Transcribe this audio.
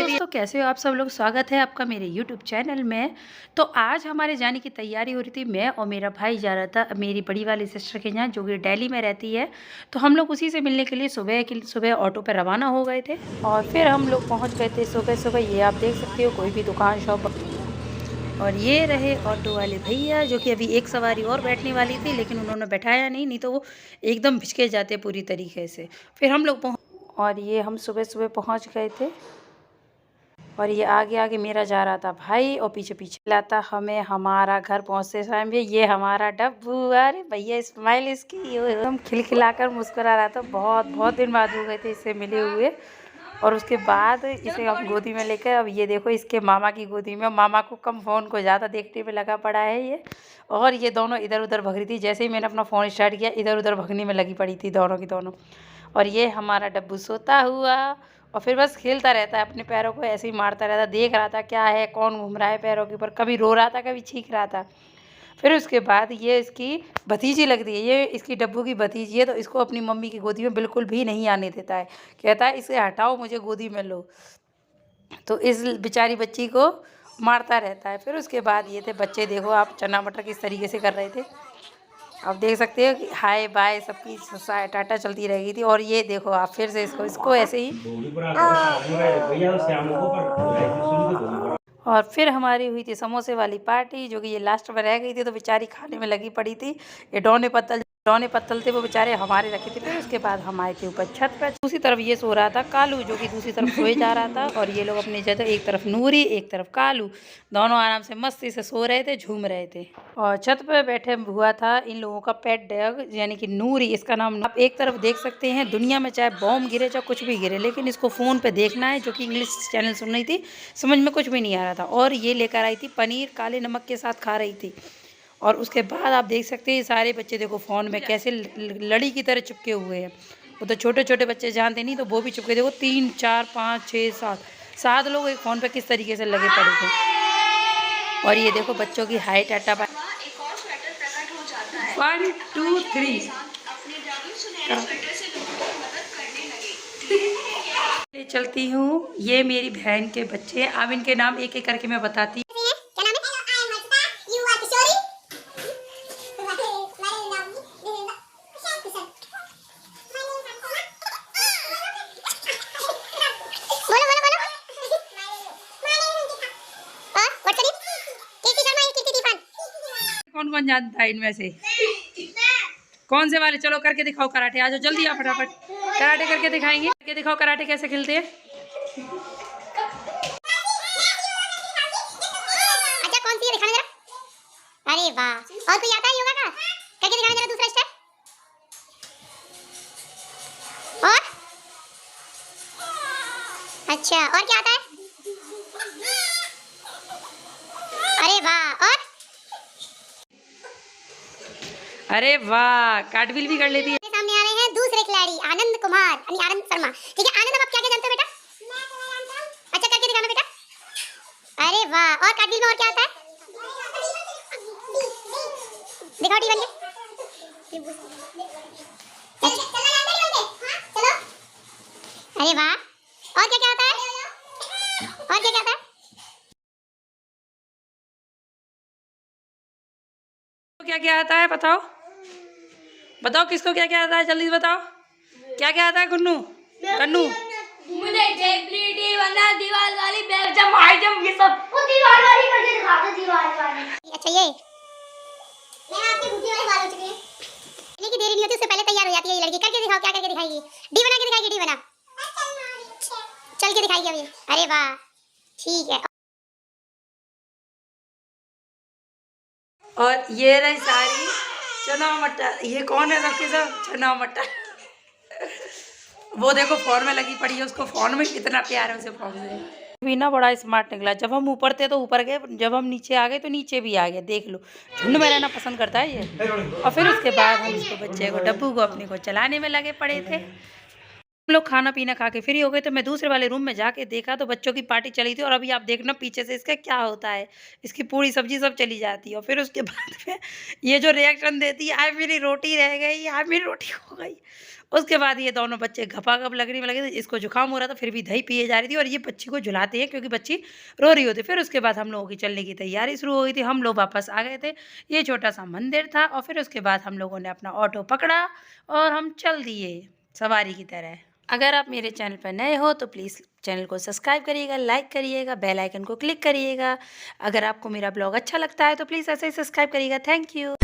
दोस्तों, कैसे हो आप सब लोग। स्वागत है आपका मेरे YouTube चैनल में। तो आज हमारे जाने की तैयारी हो रही थी। मैं और मेरा भाई जा रहा था मेरी बड़ी वाली सिस्टर के यहाँ, जो कि दिल्ली में रहती है। तो हम लोग उसी से मिलने के लिए सुबह ऑटो पर रवाना हो गए थे और फिर हम लोग पहुँच गए थे सुबह सुबह। ये आप देख सकते हो, कोई भी दुकान शॉप। और ये रहे ऑटो वाले भैया, जो कि अभी एक सवारी और बैठने वाली थी, लेकिन उन्होंने बैठाया नहीं तो वो एकदम भिचके जाते पूरी तरीके से। फिर हम लोग और ये हम सुबह सुबह पहुंच गए थे। और ये आगे आगे मेरा जा रहा था भाई और पीछे पीछे लाता हमें हमारा घर पहुंचते टाइम भी। ये हमारा डब्बू, अरे भैया स्माइल इसकी एकदम खिलखिलाकर मुस्कुरा रहा था। बहुत बहुत दिन बाद हो गए थे इससे मिले हुए। और उसके बाद इसे हम गोदी में लेकर, अब ये देखो इसके मामा की गोदी में। मामा को कम फ़ोन को ज़्यादा देखने में लगा पड़ा है ये। और ये दोनों इधर उधर भग रही थी। जैसे ही मैंने अपना फ़ोन स्टार्ट किया, इधर उधर भगने में लगी पड़ी थी दोनों की दोनों। और ये हमारा डब्बू सोता हुआ और फिर बस खेलता रहता है, अपने पैरों को ऐसे ही मारता रहता। देख रहा था क्या है, कौन घूम रहा है पैरों के ऊपर। कभी रो रहा था, कभी चीख रहा था। फिर उसके बाद ये इसकी भतीजी लगती है, ये इसकी डब्बू की भतीजी है। तो इसको अपनी मम्मी की गोदी में बिल्कुल भी नहीं आने देता है। कहता है इसे हटाओ, मुझे गोदी में लो। तो इस बेचारी बच्ची को मारता रहता है। फिर उसके बाद ये थे बच्चे, देखो आप चना मटर किस तरीके से कर रहे थे। आप देख सकते हो कि हाय बाय सबकी टाटा चलती रहेगी थी। और ये देखो आप फिर से इसको ऐसे ही। और फिर हमारी हुई थी समोसे वाली पार्टी, जो कि ये लास्ट में रह गई थी, तो बेचारी खाने में लगी पड़ी थी। ये डौने पत्तल थे वो बेचारे हमारे रखे थे। फिर उसके बाद हम आए थे ऊपर छत पर। दूसरी तरफ ये सो रहा था कालू, जो कि दूसरी तरफ सोए जा रहा था। और ये लोग अपनी जगह, एक तरफ नूरी एक तरफ कालू, दोनों आराम से मस्ती से सो रहे थे, झूम रहे थे। और छत पर बैठे हुआ था इन लोगों का पेट डॉग, यानी कि नूरी इसका नाम। आप एक तरफ देख सकते हैं, दुनिया में चाहे बॉम्ब गिरे चाहे कुछ भी गिरे, लेकिन इसको फ़ोन पे देखना है, जो कि इंग्लिश चैनल सुन रही थी। समझ में कुछ भी नहीं आ रहा था। और ये लेकर आई थी पनीर, काले नमक के साथ खा रही थी। और उसके बाद आप देख सकते हैं सारे बच्चे देखो फ़ोन में कैसे लड़ी की तरह चिपके हुए हैं। वो तो छोटे छोटे बच्चे जानते नहीं, तो वो भी चिपके। देखो 3 4 5 6 7 लोग एक फ़ोन पे किस तरीके से लगे पड़े थे। और ये देखो बच्चों की हाइट टाटा 1 2 3 ले चलती हूँ। ये मेरी बहन के बच्चे, अब इनके नाम एक एक करके मैं बताती। कौन कौन जानता है इनमें से? कौन से वाले? चलो करके दिखाओ कराटे। आ जाओ जल्दी, आप फटाफट कराटे करके दिखाएंगे। करके दिखाओ कराटे कैसे खेलते हैं। अच्छा कौन सी है दिखाना जरा। अरे वाह, और कोई आता है योगा का? करके दिखाना जरा दूसरा स्टेप। और अच्छा, और क्या आता है? अरे वाह, और अरे वाह, कार्टविल भी कर लेती है। सामने आ रहे हैं दूसरे खिलाड़ी आनंद कुमार, यानी आनंद शर्मा। ठीक है आनंद, अब आप क्या क्या जानते हो बेटा? अच्छा करके दिखाना बेटा। अरे वाह, और कार्टविल में और क्या आता है? दिखाओ टी बन के। चलो। अरे वाह, और क्या क्या आता है? और क्या क्या आता है? क्या क्या आता है बताओ, बताओ किसको क्या क्या आता है, जल्दी बताओ। क्या क्या आता है कन्नू? कन्नू मुझे जेबलीडी बना, दीवार वाली बैग जंप, हाई जंप, ये सब वो दीवार वाली करके दिखा दो। दीवार वाली। अच्छा ये आपके घुटने वाले बाल हो चुके हैं। इतनी की देरी नहीं होती, उससे पहले तैयार हो जाती है ये लड़की। करके दिखाओ, क्या करके दिखाएगी? डी बना के दिखाएगी, डी बना चल के दिखाएगी अभी। अरे वाह, ठीक है। और ये रही सारी चना मटर। ये कौन है सबके सब? चना मटर। वो देखो फोन में लगी पड़ी है, उसको फोन में कितना प्यार है उसे फोन में। भी ना बड़ा स्मार्ट निकला। जब हम ऊपर थे तो ऊपर गए, जब हम नीचे आ गए तो नीचे भी आ गए। देख लो, झुंड में रहना पसंद करता है ये। और फिर उसके बाद हम इसको बच्चे को, डब्बू को, अपने को चलाने में लगे पड़े थे। हम लोग खाना पीना खा के फ्री हो गए तो मैं दूसरे वाले रूम में जाके देखा तो बच्चों की पार्टी चली थी और अभी आप देखना पीछे से इसका क्या होता है। इसकी पूरी सब्ज़ी सब चली जाती है और फिर उसके बाद में ये जो रिएक्शन देती है, "आज मेरी रोटी रह गई, आज मेरी रोटी खो गई।" उसके बाद ये दोनों बच्चे घपा-घप लगने में लगे थे। इसको जुकाम हो रहा था फिर भी दही पिए जा रही थी और ये बच्ची को झुलाते हैं क्योंकि बच्ची रो रही होती है। फिर उसके बाद हम लोगों की चलने की तैयारी शुरू हो गई थी। हम लोग वापस आ गए थे। ये छोटा-सा मंदिर था और फिर उसके बाद हम लोगों ने अपना ऑटो पकड़ा और हम चल दिए सवारी की तरह। अगर आप मेरे चैनल पर नए हो तो प्लीज़ चैनल को सब्सक्राइब करिएगा, लाइक करिएगा, बेल आइकन को क्लिक करिएगा। अगर आपको मेरा ब्लॉग अच्छा लगता है तो प्लीज़ ऐसे ही सब्सक्राइब करिएगा। Thank you.